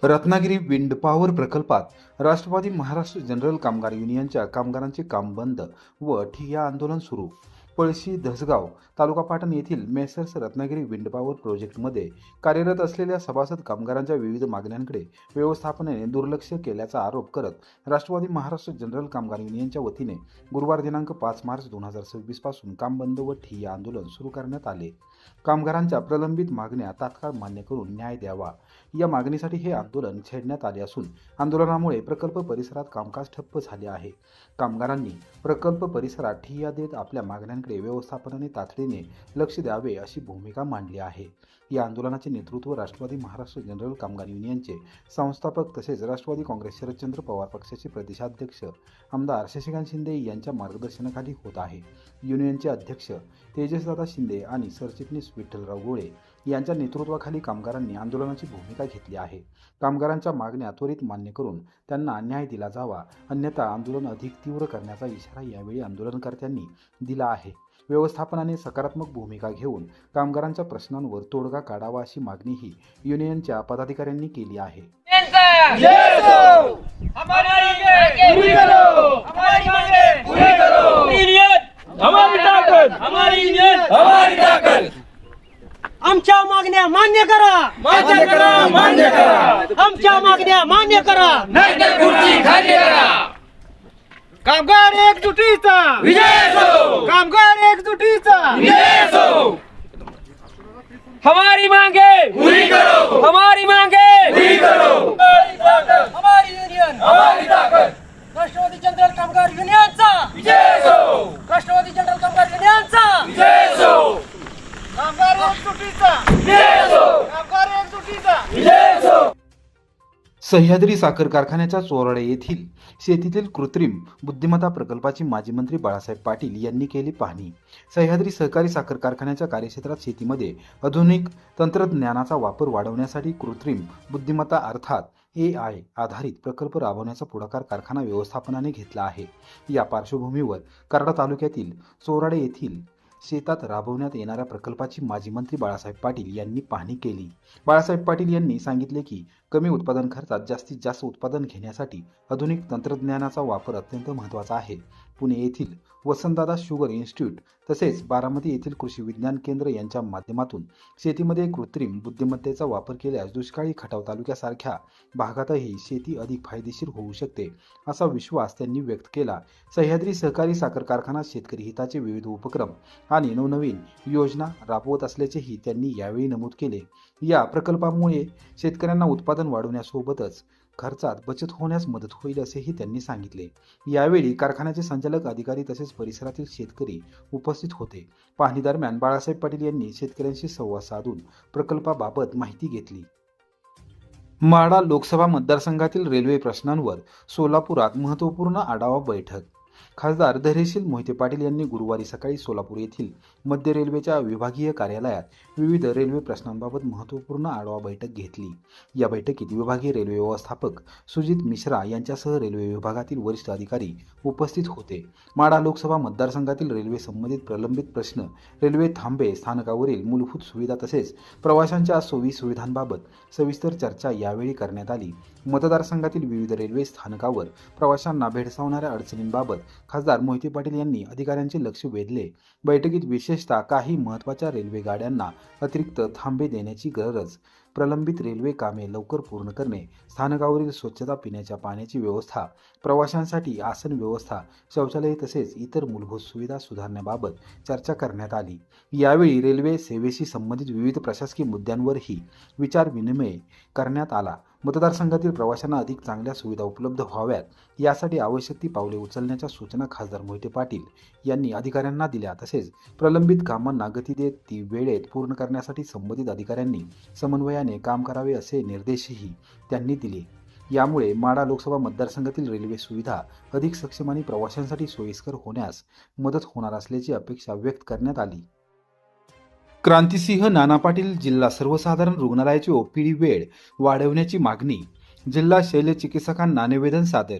Ratnagiri wind power प्रकल्पात Rashtrawadi Maharashtra general कामगार युनियनच्या कामगारांचे काम बंद व ठिय्या आंदोलन सुरू. पळशी धसगाव तालुका पाटण येथील मेसर्स रत्नागिरी विंड पॉवर प्रोजेक्टमध्ये कार्यरत असलेल्या सभासद कामगारांच्या विविध मागण्यांकडे व्यवस्थापनाने दुर्लक्ष केल्याचा आरोप करत राष्ट्रवादी महाराष्ट्र जनरल कामगार युनियनच्या वतीने गुरुवार दिनांक 5 मार्च 2026 पासून काम बंद व ठिय्या आंदोलन सुरू करण्यात आले. कामगारांच्या प्रलंबित मागण्या तात्काळ मान्य करून न्याय द्यावा या मागणीसाठी हे आंदोलन छेडण्यात आले असून आंदोलनामुळे प्रकल्प परिसरात कामकाज ठप्प झाले आहे. कामगारांनी प्रकल्प परिसरात ठिय्या देत आपल्या मागण्यांकडे व्यवस्थापनाने तातडीने लक्ष द्यावे अशी भूमिका मांडली आहे. या आंदोलनाचे नेतृत्व राष्ट्रवादी महाराष्ट्र जनरल कामगार युनियनचे संस्थापक तसेच राष्ट्रवादी काँग्रेस शरदचंद्र पवार पक्षाचे प्रदेशाध्यक्ष आमदार शशिकांत शिंदे यांच्या मार्गदर्शनाखाली होत आहे. युनियनचे अध्यक्ष तेजसदादा शिंदे आणि सरचिटणीस विठ्ठलराव गोळे यांच्या नेतृत्वाखाली कामगारांनी आंदोलनाची भूमिका घेतली आहे. कामगारांच्या मागण्या त्वरित मान्य करून त्यांना न्याय दिला जावा, अन्यथा आंदोलन अधिक तीव्र करण्याचा इशारा यावेळी आंदोलनकर्त्यांनी दिला आहे. व्यवस्थापनाने सकारात्मक भूमिका घेऊन कामगारांच्या प्रश्नांवर तोडगा काढावा अशी मागणीही युनियनच्या पदाधिकाऱ्यांनी केली आहे. आमच्या मागण्या मान्य करा, मान्य करा, मान्य करा. आमच्या मागण्या मान्य करा, नाहीतर खुर्ची खाली करा. कामगार एकजुटीचा विजय असो, कामगार एकजुटीचा विजय असो. हमारी मांगे पूरी करो, हमारी मांगे पूरी करो. हमारी युनियन हमारी ताकद. राष्ट्रवादी जनरल कामगार युनियनचा विजय असो, राष्ट्रवादी जनरल कामगार युनियनचा विजय असो, कामगार एकजुटीचा विजय असो, कामगार एकजुटीचा विजय असो. सह्याद्री साखर कारखान्याच्या चोराडे येथील शेतीतील कृत्रिम बुद्धिमत्ता प्रकल्पाची माजी मंत्री बाळासाहेब पाटील यांनी केली पाहणी. सह्याद्री सहकारी साखर कारखान्याच्या कार्यक्षेत्रात शेतीमध्ये आधुनिक तंत्रज्ञानाचा वापर वाढवण्यासाठी कृत्रिम बुद्धिमत्ता अर्थात AI आधारित प्रकल्प राबवण्याचा पुढाकार कारखाना व्यवस्थापनाने घेतला आहे. या पार्श्वभूमीवर कराड तालुक्यातील चोराडे येथील शेतात राबवण्यात येणाऱ्या प्रकल्पाची माजी मंत्री बाळासाहेब पाटील यांनी पाहणी केली. बाळासाहेब पाटील यांनी सांगितले की कमी उत्पादन खर्चात जास्तीत जास्त उत्पादन घेण्यासाठी आधुनिक तंत्रज्ञानाचा वापर अत्यंत महत्त्वाचा आहे. पुणे येथील वसंतदादा शुगर इन्स्टिट्यूट तसेच बारामती येथील कृषी विज्ञान केंद्र यांच्या माध्यमातून शेतीमध्ये कृत्रिम बुद्धिमत्तेचा वापर केल्यास दुष्काळी खटाव तालुक्यासारख्या भागातही शेती अधिक फायदेशीर होऊ शकते असा विश्वास त्यांनी व्यक्त केला. सह्याद्री सहकारी साखर कारखाना शेतकरी हिताचे विविध उपक्रम आणि नवनवीन योजना राबवत असल्याचेही त्यांनी यावेळी नमूद केले. या प्रकल्पामुळे शेतकऱ्यांना उत्पादन वाढवण्यासोबतच खर्चात बचत होण्यास मदत होईल असेही त्यांनी सांगितले. यावेळी कारखान्याचे संचालक अधिकारी तसेच परिसरातील शेतकरी उपस्थित होते. पाहणी दरम्यान बाळासाहेब पाटील यांनी शेतकऱ्यांशी संवाद साधून प्रकल्पाबाबत माहिती घेतली. माढा लोकसभा मतदारसंघातील रेल्वे प्रश्नांवर सोलापुरात महत्त्वपूर्ण आढावा बैठक. खासदार धैर्यशील मोहिते पाटील यांनी गुरुवारी सकाळी सोलापूर येथील मध्य रेल्वेच्या विभागीय कार्यालयात विविध रेल्वे प्रश्नांबाबत महत्त्वपूर्ण आढावा बैठक घेतली. या बैठकीत विभागीय रेल्वे व्यवस्थापक सुजित मिश्रा यांच्यासह रेल्वे विभागातील वरिष्ठ अधिकारी उपस्थित होते. माढा लोकसभा मतदारसंघातील रेल्वे संबंधित प्रलंबित प्रश्न, रेल्वे थांबे, स्थानकावरील मूलभूत सुविधा तसेच प्रवाशांच्या सोयी सुविधांबाबत सविस्तर चर्चा यावेळी करण्यात आली. मतदारसंघातील विविध रेल्वे स्थानकावर प्रवाशांना भेडसावणाऱ्या अडचणींबाबत खासदार मोहिते पाटील यांनी अधिकाऱ्यांचे लक्ष वेधले. बैठकीत विशेषतः काही महत्त्वाच्या रेल्वे गाड्यांना अतिरिक्त थांबे देण्याची गरज, प्रलंबित रेल्वे कामे लवकर पूर्ण करणे, स्थानकावरील स्वच्छता, पिण्याच्या पाण्याची व्यवस्था, प्रवाशांसाठी आसन व्यवस्था, शौचालय तसेच इतर मूलभूत सुविधा सुधारण्याबाबत चर्चा करण्यात आली. यावेळी रेल्वे सेवेशी संबंधित विविध प्रशासकीय मुद्द्यांवरही विचारविनिमय करण्यात आला. मतदारसंघातील प्रवाशांना अधिक चांगल्या सुविधा उपलब्ध व्हाव्यात यासाठी आवश्यक ती पावले उचलण्याच्या सूचना खासदार मोहिते पाटील यांनी अधिकाऱ्यांना दिल्या. तसेच प्रलंबित कामांना गती देत ती वेळेत पूर्ण करण्यासाठी संबंधित अधिकाऱ्यांनी समन्वयाने काम करावे असे निर्देशही त्यांनी दिले. यामुळे माढा लोकसभा मतदारसंघातील रेल्वे सुविधा अधिक सक्षम आणि प्रवाशांसाठी सोयीस्कर होण्यास मदत होणार असल्याची अपेक्षा व्यक्त करण्यात आली. क्रांतिसिंह नाना पाटील जिल्हा सर्वसाधारण रुग्णालयाची OPD वेळ वाढवण्याची मागणी. जिल्हा शल्यचिकित्सकांना निवेदन सादर.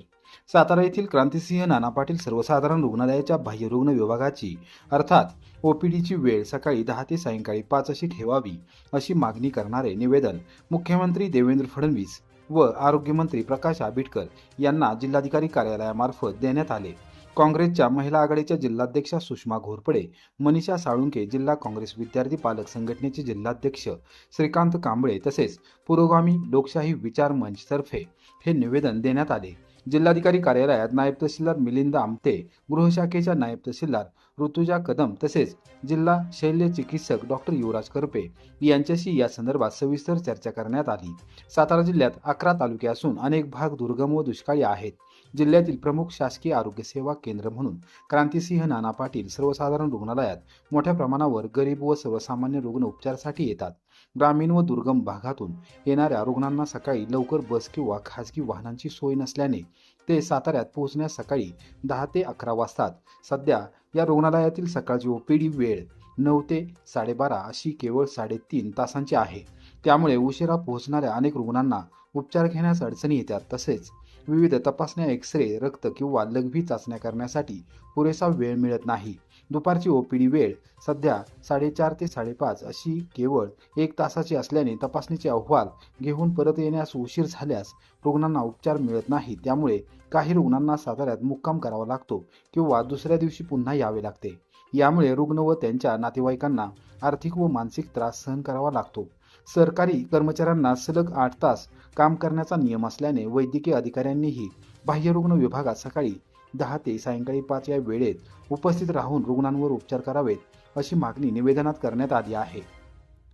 सातारा येथील क्रांतिसिंह नाना पाटील सर्वसाधारण रुग्णालयाच्या बाह्यरुग्ण विभागाची अर्थात OPDची वेळ सकाळी 10 ते सायंकाळी 5 अशी ठेवावी अशी मागणी करणारे निवेदन मुख्यमंत्री देवेंद्र फडणवीस व आरोग्यमंत्री प्रकाश आंबेडकर यांना जिल्हाधिकारी कार्यालयामार्फत देण्यात आले. काँग्रेसच्या महिला आघाडीच्या जिल्हाध्यक्षा सुषमा घोरपडे, मनीषा साळुंके, जिल्हा काँग्रेस विद्यार्थी पालक संघटनेचे जिल्हाध्यक्ष श्रीकांत कांबळे तसेच पुरोगामी लोकशाही विचार मंच तर्फे हे निवेदन देण्यात आले. जिल्हाधिकारी कार्यालयात नायब तहसीलदार मिलिंद आमटे, गृहशाखेच्या नायब तहसीलदार ऋतुजा कदम तसेच जिल्हा शल्य चिकित्सक डॉक्टर युवराज करपे यांच्याशी या संदर्भात सविस्तर चर्चा करण्यात आली. सातारा जिल्ह्यात 11 तालुके असून अनेक भाग दुर्गम व दुष्काळी आहेत. जिल्ह्यातील प्रमुख शासकीय आरोग्य सेवा केंद्र म्हणून क्रांतिसिंह नाना पाटील सर्वसाधारण रुग्णालयात मोठ्या प्रमाणावर गरीब व सर्वसामान्य रुग्ण उपचारासाठी येतात. ग्रामीण व दुर्गम भागातून येणाऱ्या रुग्णांना सकाळी लवकर बस किंवा खासगी वाहनांची सोय नसल्याने ते साताऱ्यात पोहोचण्यास सकाळी 10 ते 11 वाजतात. सध्या या रुग्णालयातील सकाळची ओपीडी वेळ 9 ते 12:30 अशी केवळ 3.5 तासांची आहे. त्यामुळे उशिरा पोहोचणाऱ्या अनेक रुग्णांना उपचार घेण्यास अडचणी येतात. तसेच विविध तपासण्या, एक्स-रे, रक्त किंवा लघवी चाचण्या करण्यासाठी पुरेसा वेळ मिळत नाही. दुपारची ओपीडी वेळ सध्या 4:30 ते 5:30 अशी केवळ 1 तासाची असल्याने तपासणीचे अहवाल घेऊन परत येण्यास उशीर झाल्यास रुग्णांना उपचार मिळत नाही. त्यामुळे काही रुग्णांना साताऱ्यात मुक्काम करावा लागतो किंवा दुसऱ्या दिवशी पुन्हा यावे लागते. यामुळे रुग्ण व त्यांच्या नातेवाईकांना आर्थिक व मानसिक त्रास सहन करावा लागतो. सरकारी कर्मचाऱ्यांना सलग 8 तास काम करण्याचा नियम असल्याने वैद्यकीय अधिकाऱ्यांनीही बाह्यरुग्ण विभागात सकाळी 10 ते सायंकाळी 5 या वेळेत उपस्थित राहून रुग्णांवर उपचार करावेत, अशी मागणी निवेदनात करण्यात आली आहे.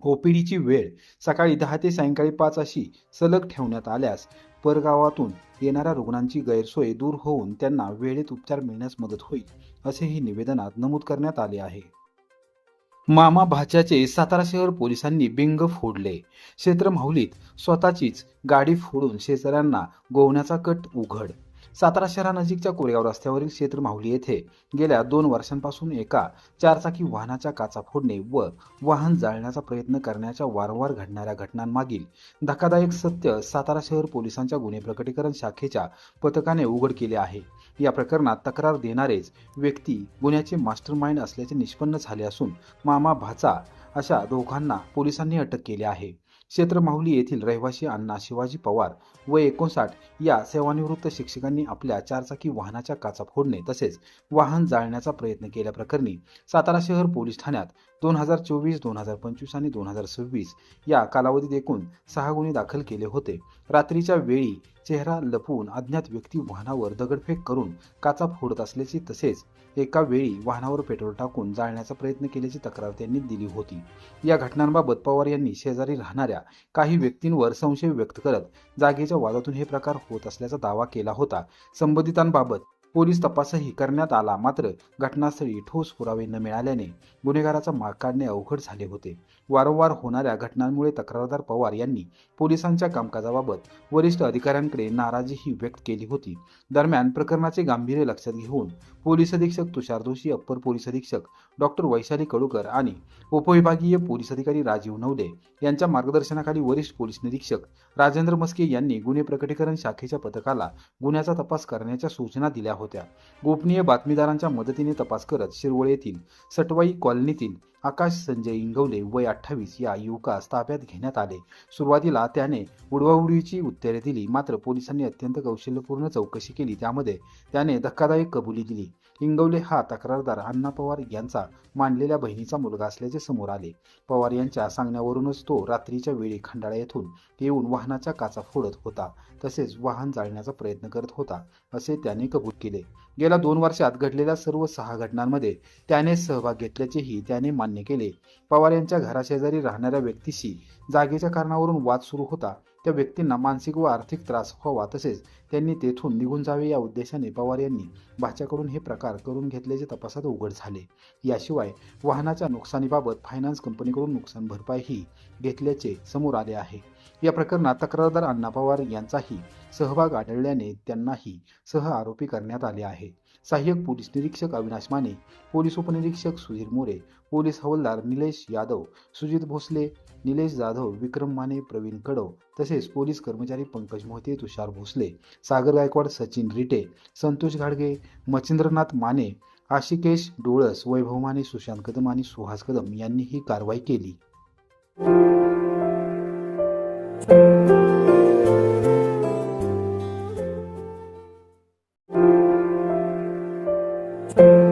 ओपीडीची वेळ सकाळी 10 ते सायंकाळी 5 अशी सलग ठेवण्यात आल्यास परगावातून येणाऱ्या रुग्णांची गैरसोय दूर होऊन त्यांना वेळेत उपचार मिळण्यास मदत होईल, असेही निवेदनात नमूद करण्यात आले आहे. मामा भाच्याचे सातारा शहर पोलिसांनी बिंग फोडले. क्षेत्र माहुलीत स्वतःचीच गाडी फोडून शेजाऱ्यांना गोवण्याचा कट उघड. सातारा शहरानजीकच्या कोरेगाव रस्त्यावरील क्षेत्र माहुली येथे गेल्या 2 वर्षांपासून एका 4 चाकी वाहनाच्या काचा फोडणे व वाहन जाळण्याचा प्रयत्न करण्याच्या वारंवार घडणाऱ्या घटनांमागील धक्कादायक सत्य सातारा शहर पोलिसांच्या गुन्हे प्रकटीकरण शाखेच्या पथकाने उघड केले आहे. या प्रकरणात तक्रार देणारेच व्यक्ती गुन्ह्याचे मास्टरमाइंड असल्याचे निष्पन्न झाले असून मामा भाचा अशा दोघांना पोलिसांनी अटक केली आहे. क्षेत्र माहुली येथील रहिवासी अण्णा शिवाजी पवार व 59 या सेवानिवृत्त शिक्षकांनी आपल्या 4 चाकी वाहनाच्या काचा फोडणे तसेच वाहन जाळण्याचा प्रयत्न केल्याप्रकरणी सातारा शहर पोलीस ठाण्यात 2024, 2025 आणि 2026 या कालावधीत एकूण 6 गुन्हे दाखल केले होते. रात्रीच्या वेळी चेहरा लपवून अज्ञात व्यक्ती वाहनावर दगडफेक करून काचा फोडत असल्याची तसेच एका वेळी वाहनावर पेट्रोल टाकून जाळण्याचा प्रयत्न केल्याची तक्रार त्यांनी दिली होती. या घटनांबाबत पवार यांनी शेजारी राहणाऱ्या काही व्यक्तींवर संशय व्यक्त करत जागेच्या वादातून हे प्रकार होत असल्याचा दावा केला होता. संबंधितांबाबत पोलीस तपासही करण्यात आला, मात्र घटनास्थळी ठोस पुरावे न मिळाल्याने गुन्हेगाराचा माग काढणे अवघड झाले होते. वारंवार होणाऱ्या घटनांमुळे तक्रारदार पवार यांनी पोलिसांच्या कामकाजाबाबत वरिष्ठ अधिकाऱ्यांकडे नाराजीही व्यक्त केली होती. दरम्यान प्रकरणाचे गांभीर्य लक्षात घेऊन पोलीस अधीक्षक तुषार दोशी, अप्पर पोलीस अधीक्षक डॉक्टर वैशाली कडूकर आणि उपविभागीय पोलीस अधिकारी राजीव नवले यांच्या मार्गदर्शनाखाली वरिष्ठ पोलीस निरीक्षक राजेंद्र मस्के यांनी गुन्हे प्रकटीकरण शाखेच्या पथकाला गुन्ह्याचा तपास करण्याच्या सूचना दिल्या होत्या. गोपनीय बातमीदारांच्या मदतीने तपास करत शिरवळ येथील सटवाई कॉलनीतील आकाश संजय इंगवले वय 28 या युवकास ताब्यात घेण्यात आले. सुरुवातीला त्याने उडवाउडवीची उत्तरे दिली, मात्र पोलिसांनी अत्यंत कौशल्यपूर्ण चौकशी केली. त्यामध्ये त्याने धक्कादायक कबुली दिली. इंगवले हा तक्रारदार अण्णा पवार यांचा मानलेल्या बहिणीचा मुलगा असल्याचे समोर आले. पवार यांच्या सांगण्यावरूनच तो रात्रीच्या वेळी खंडाळा येथून येऊन वाहनाच्या काचा फोडत होता तसेच वाहन जाळण्याचा प्रयत्न करत होता, असे त्याने कबूल केले. गेल्या 2 वर्षात घडलेल्या सर्व 6 घटनांमध्ये त्याने सहभाग घेतल्याचेही त्याने मान्य केले. पवार यांच्या घराशेजारी राहणाऱ्या व्यक्तीशी जागेच्या कारणावरून वाद सुरू होता. त्या व्यक्तींना मानसिक व आर्थिक त्रास व्हावा तसेच त्यांनी तेथून निघून जावे या उद्देशाने पवार यांनी भाच्याकडून हे प्रकार करून घेतल्याचे तपासात उघड झाले. याशिवाय वाहनाच्या नुकसानीबाबत फायनान्स कंपनीकडून नुकसान भरपाईही घेतल्याचे समोर आले आहे. या प्रकरणात तक्रारदार अण्णा पवार यांचाही सहभाग आढळल्याने त्यांनाही सह आरोपी करण्यात आले आहे. सहाय्यक पोलीस निरीक्षक अविनाश माने, पोलीस उपनिरीक्षक सुधीर मोरे, पोलीस हवालदार निलेश यादव, सुजित भोसले, निलेश जाधव, विक्रम माने, प्रवीण कडव तसेच पोलीस कर्मचारी पंकज मोहिते, तुषार भोसले, सागर गायकवाड, सचिन रिटे, संतोष घाडगे, मच्छिंद्रनाथ माने, आशिकेश डोळस, वैभव माने, सुशांत कदम आणि सुहास कदम यांनी ही कारवाई केली. असो